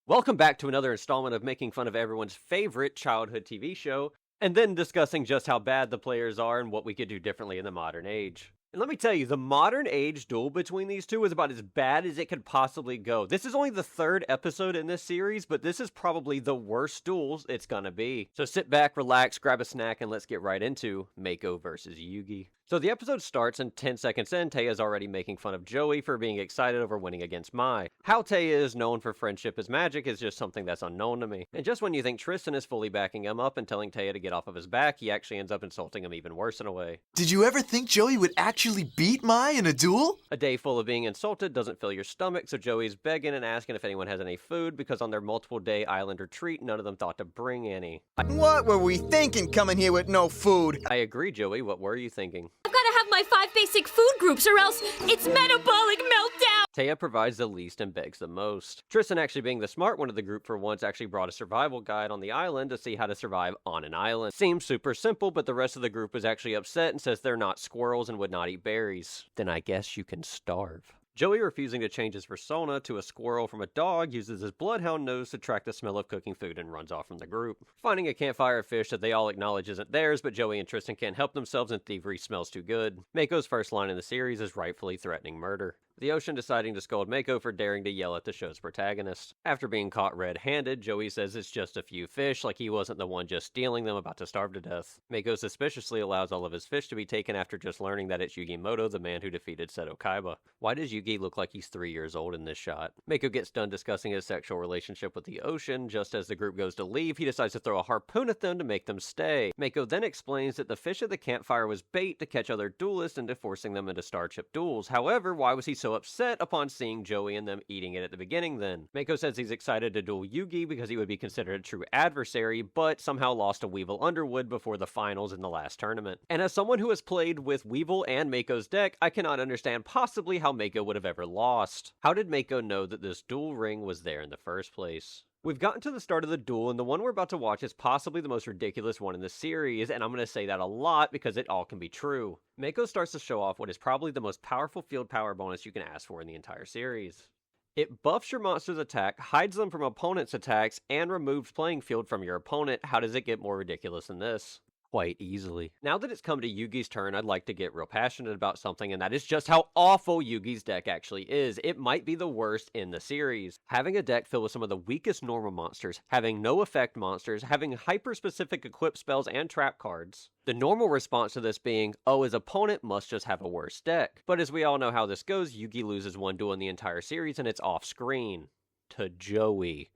Welcome back to another installment of making fun of everyone's favorite childhood TV show, and then discussing just how bad the players are and what we could do differently in the modern age. And let me tell you, the modern age duel between these two is about as bad as it could possibly go. This is only the third episode in this series, but this is probably the worst duels it's gonna be. So sit back, relax, grab a snack, and let's get right into Mako versus Yugi. So the episode starts, and 10 seconds in, Teia's already making fun of Joey for being excited over winning against Mai. How Teiya is known for friendship as magic is just something that's unknown to me. And just when you think Tristan is fully backing him up and telling Teiya to get off of his back, he actually ends up insulting him even worse in a way. Did you ever think Joey would actually beat Mai in a duel? A day full of being insulted doesn't fill your stomach, so Joey's begging and asking if anyone has any food because on their multiple day island retreat, none of them thought to bring any. What were we thinking coming here with no food? I agree, Joey. What were you thinking? I've got to have my 5 basic food groups or else it's metabolic meltdown! Teiya provides the least and begs the most. Tristan, actually being the smart one of the group for once, actually brought a survival guide on the island to see how to survive on an island. Seems super simple, but the rest of the group is actually upset and says they're not squirrels and would not eat berries. Then I guess you can starve. Joey, refusing to change his persona to a squirrel from a dog, uses his bloodhound nose to track the smell of cooking food and runs off from the group. Finding a campfire of fish that they all acknowledge isn't theirs, but Joey and Tristan can't help themselves and thievery smells too good. Mako's first line in the series is rightfully threatening murder. The ocean deciding to scold Mako for daring to yell at the show's protagonist. After being caught red-handed, Joey says it's just a few fish, like he wasn't the one just stealing them about to starve to death. Mako suspiciously allows all of his fish to be taken after just learning that it's Yugimoto, the man who defeated Seto Kaiba. Why does Yugi look like he's 3 years old in this shot? Mako gets done discussing his sexual relationship with the ocean. Just as the group goes to leave, he decides to throw a harpoon at them to make them stay. Mako then explains that the fish at the campfire was bait to catch other duelists into forcing them into Starship duels. However, why was he so upset upon seeing Joey and them eating it at the beginning then? Mako says he's excited to duel Yugi because he would be considered a true adversary, but somehow lost to Weevil Underwood before the finals in the last tournament. And as someone who has played with Weevil and Mako's deck, I cannot understand possibly how Mako would have ever lost. How did Mako know that this duel ring was there in the first place? We've gotten to the start of the duel, and the one we're about to watch is possibly the most ridiculous one in the series, and I'm going to say that a lot because it all can be true. Mako starts to show off what is probably the most powerful field power bonus you can ask for in the entire series. It buffs your monster's attack, hides them from opponents' attacks, and removes playing field from your opponent. How does it get more ridiculous than this? Quite easily. Now that it's come to Yugi's turn, I'd like to get real passionate about something, and that is just how awful Yugi's deck actually is. It might be the worst in the series. Having a deck filled with some of the weakest normal monsters, having no effect monsters, having hyper-specific equip spells and trap cards. The normal response to this being, oh, his opponent must just have a worse deck. But as we all know how this goes, Yugi loses one duel in the entire series, and it's off-screen. To Joey.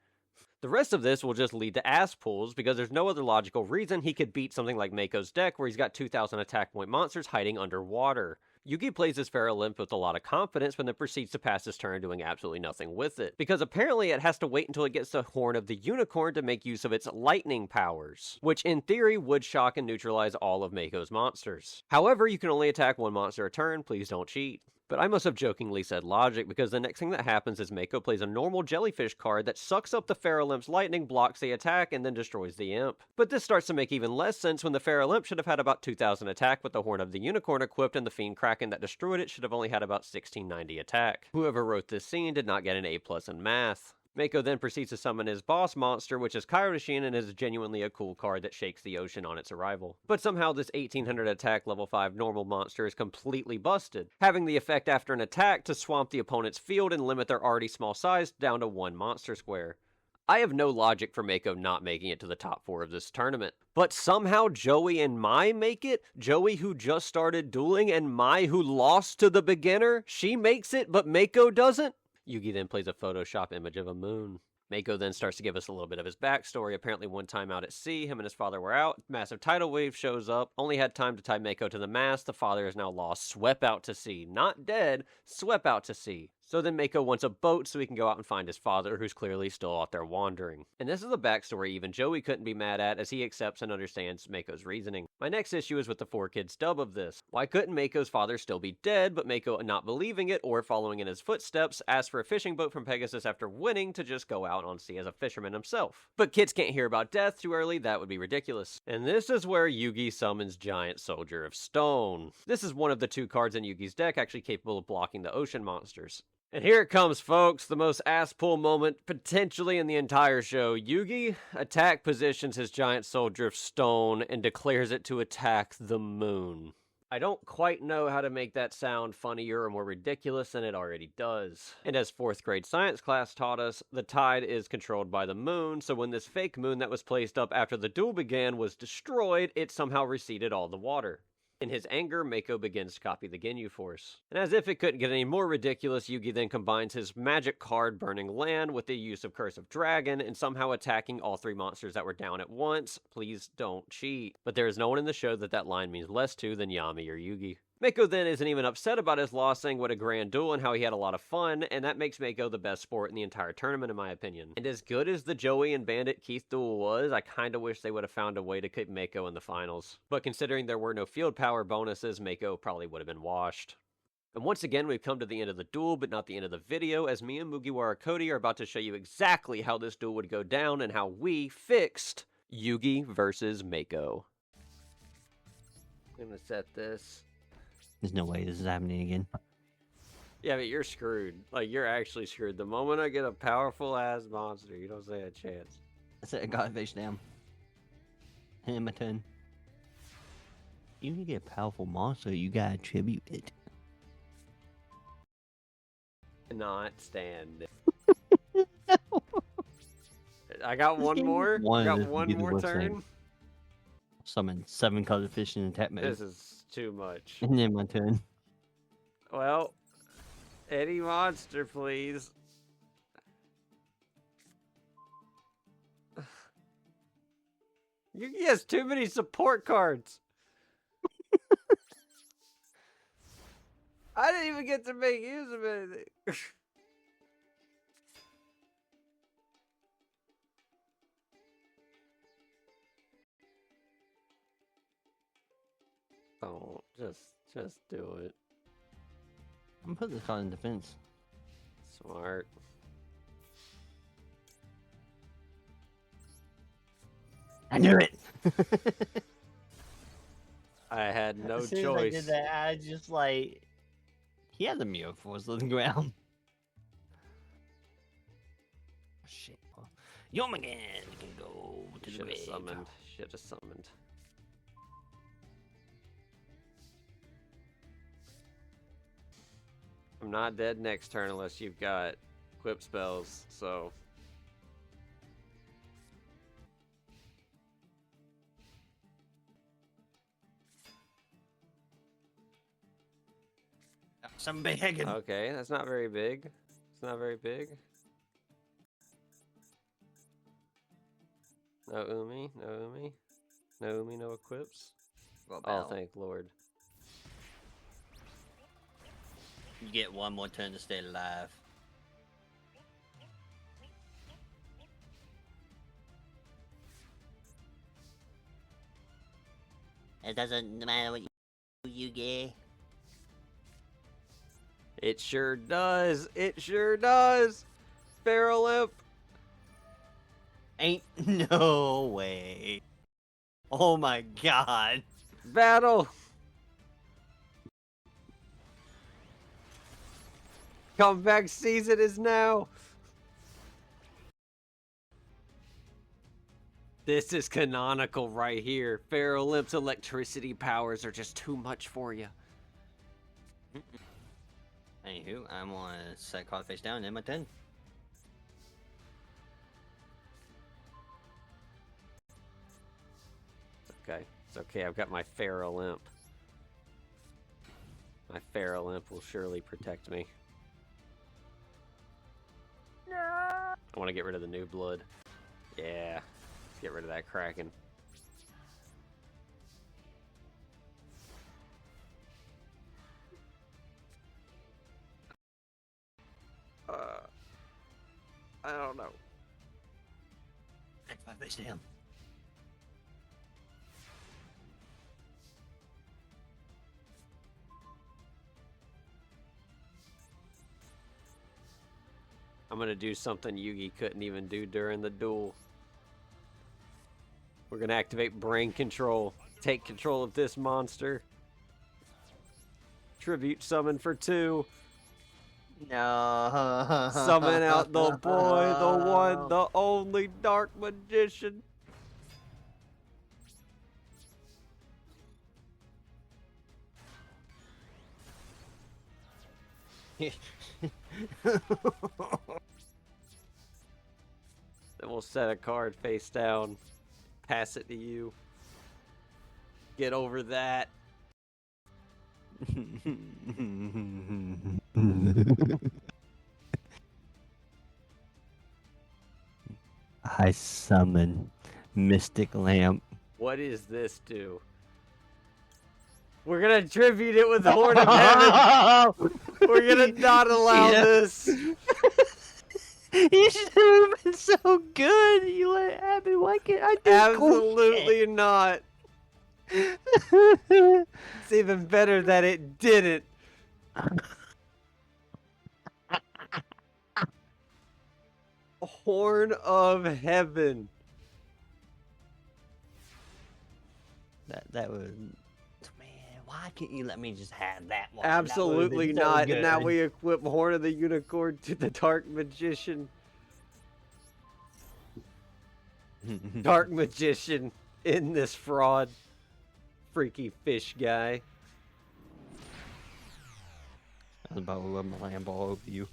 The rest of this will just lead to ass pulls because there's no other logical reason he could beat something like Mako's deck where he's got 2,000 attack point monsters hiding underwater. Yugi plays his Fair with a lot of confidence but then proceeds to pass his turn doing absolutely nothing with it, because apparently it has to wait until it gets the Horn of the Unicorn to make use of its lightning powers, which in theory would shock and neutralize all of Mako's monsters. However, you can only attack one monster a turn, please don't cheat. But I must have jokingly said logic, because the next thing that happens is Mako plays a normal jellyfish card that sucks up the Pharaoh Imp's lightning, blocks the attack, and then destroys the imp. But this starts to make even less sense when the Pharaoh Imp should have had about 2,000 attack with the Horn of the Unicorn equipped, and the Fiend Kraken that destroyed it should have only had about 1,690 attack. Whoever wrote this scene did not get an A+ in math. Mako then proceeds to summon his boss monster, which is Kaioshin, and is genuinely a cool card that shakes the ocean on its arrival. But somehow this 1800 attack level 5 normal monster is completely busted, having the effect after an attack to swamp the opponent's field and limit their already small size down to 1 monster square. I have no logic for Mako not making it to the top 4 of this tournament. But somehow Joey and Mai make it? Joey, who just started dueling, and Mai, who lost to the beginner? She makes it, but Mako doesn't? Yugi then plays a Photoshop image of a moon. Mako then starts to give us a little bit of his backstory. Apparently one time out at sea, him and his father were out, massive tidal wave shows up, only had time to tie Mako to the mast, the father is now lost, swept out to sea. Not dead, swept out to sea. So then Mako wants a boat so he can go out and find his father, who's clearly still out there wandering. And this is a backstory even Joey couldn't be mad at, as he accepts and understands Mako's reasoning. My next issue is with the 4Kids dub of this. Why couldn't Mako's father still be dead, but Mako not believing it or following in his footsteps, asked for a fishing boat from Pegasus after winning to just go out on sea as a fisherman himself? But kids can't hear about death too early, that would be ridiculous. And this is where Yugi summons Giant Soldier of Stone. This is one of the 2 cards in Yugi's deck actually capable of blocking the ocean monsters. And here it comes, folks, the most ass-pull moment potentially in the entire show. Yugi attack positions his giant soul drift stone and declares it to attack the moon. I don't quite know how to make that sound funnier or more ridiculous than it already does. And as 4th grade science class taught us, the tide is controlled by the moon, so when this fake moon that was placed up after the duel began was destroyed, it somehow receded all the water. In his anger, Mako begins to copy the Ginyu Force. And as if it couldn't get any more ridiculous, Yugi then combines his magic card Burning Land with the use of Curse of Dragon and somehow attacking all 3 monsters that were down at once. Please don't cheat. But there is no one in the show that line means less to than Yami or Yugi. Mako then isn't even upset about his loss, saying what a grand duel and how he had a lot of fun, and that makes Mako the best sport in the entire tournament in my opinion. And as good as the Joey and Bandit Keith duel was, I kinda wish they would have found a way to keep Mako in the finals. But considering there were no field power bonuses, Mako probably would have been washed. And once again, we've come to the end of the duel, but not the end of the video, as me and Mugiwara Cody are about to show you exactly how this duel would go down and how we fixed Yugi versus Mako. I'm gonna set this. There's no way this is happening again. Yeah, but you're screwed. Like, you're actually screwed. The moment I get a powerful-ass monster, you don't stand a chance. That's it, I got it face down. And my turn. You can get a powerful monster, you gotta tribute it. Not stand. I got one more. I got one more turn. Summon 7 colored fish in attack mode. This is too much. And then my turn. Well, any monster, please. Yugi has too many support cards. I didn't even get to make use of anything. Oh, just do it. I'm putting this card in defense. Smart. I knew it! I had no as soon choice. As I did that, I just like... He has a Mio Force on the ground. Oh, shit. Yomagan can go to the Should have grave. summoned. Should have summoned. I'm not dead next turn unless you've got equip spells, so... Some big. Okay, that's not very big. It's not very big. No Umi, no Umi. No Umi, no equips. Oh, thank Lord. You get one more turn to stay alive. It doesn't matter what you get. It sure does. It sure does. Feral Imp. Ain't no way. Oh my god. Battle. Comeback season is now. This is canonical right here. Feral Imp's electricity powers are just too much for you. Anywho, I'm gonna set card face down in my turn. It's okay. It's okay. I've got my Feral Imp. My Feral Imp will surely protect me. No! I want to get rid of the new blood. Yeah. Let's get rid of that Kraken. I don't know. Set card face down. I'm gonna do something Yugi couldn't even do during the duel. We're gonna activate brain control. Take control of this monster. Tribute summon for 2. No. Summon out the boy, the one, the only dark magician. Then we'll set a card face down, pass it to you. Get over that. I summon Mystic Lamp. What does this do? We're gonna tribute it with Horn of Heaven. We're gonna not allow this. You should have been so good. You let it happen. Why can't I do Absolutely not. It's even better that it didn't. Horn of Heaven. That was, man. Why can't you let me just have that one? Absolutely not. And now we equip Horn of the Unicorn to the Dark Magician. Dark Magician in this fraud. Freaky fish guy. I was about to rub my lamp all over you.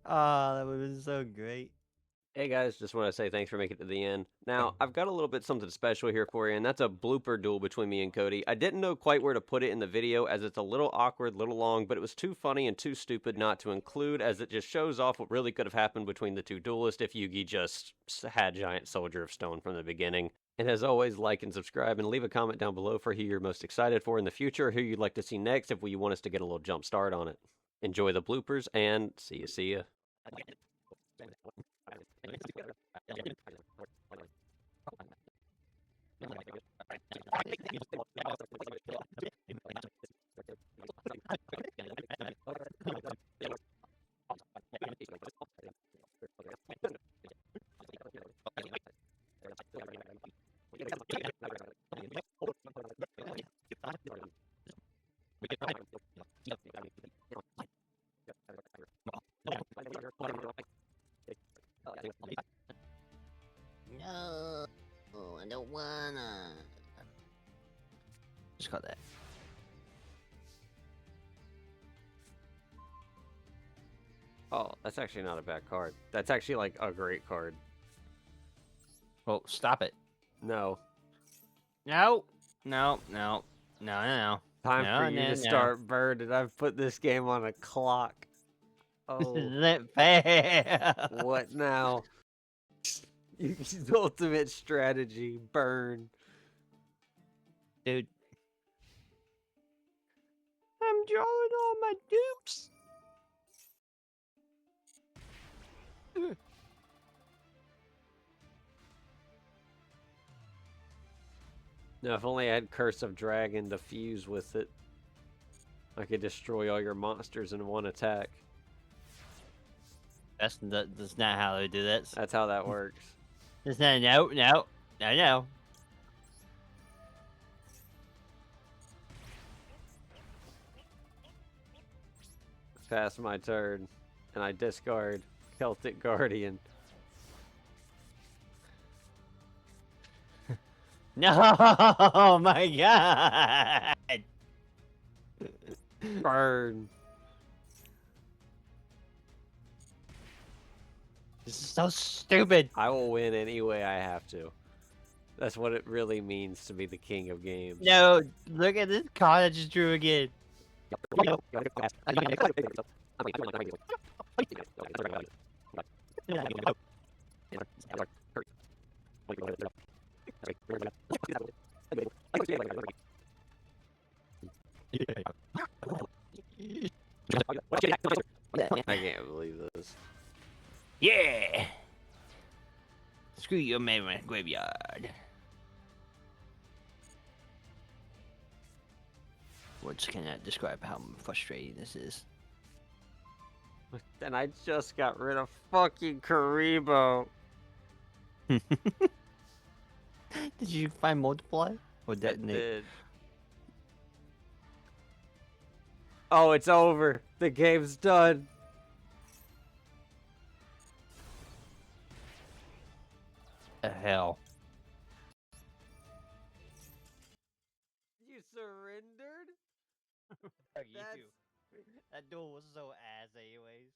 Oh, that would have been so great. Hey guys, just want to say thanks for making it to the end. Now, I've got a little bit something special here for you, and that's a blooper duel between me and Cody. I didn't know quite where to put it in the video, as it's a little awkward, little long, but it was too funny and too stupid not to include, as it just shows off what really could have happened between the two duelists if Yugi just had Giant Soldier of Stone from the beginning. And as always, like and subscribe, and leave a comment down below for who you're most excited for in the future, who you'd like to see next if you want us to get a little jump start on it. Enjoy the bloopers, and see ya. No, I don't wanna. Just got that. Oh, that's actually not a bad card. That's actually like a great card. Oh, stop it. No. No, no, no, no, no. Time No, for you no, to no. start burning. I've put this game on a clock. This Oh, isn't fair. what now? Yugi's ultimate strategy, burn. Dude. I'm drawing all my dupes. Now, if only I had Curse of Dragon to fuse with it, I could destroy all your monsters in one attack. That's not how they do that. That's how that works. That's not, no. Pass my turn, and I discard Celtic Guardian. No, my God. Burn. This is so stupid. I will win any way I have to. That's what it really means to be the king of games. No, look at this card I just drew again. I can't believe this. Yeah. Screw your man graveyard. Words cannot describe how frustrating this is. And I just got rid of fucking Karibo. Did you find multiply? Or It detonate. did. Oh, it's over. The game's done. The hell. You surrendered? You. That duel was so ass anyways.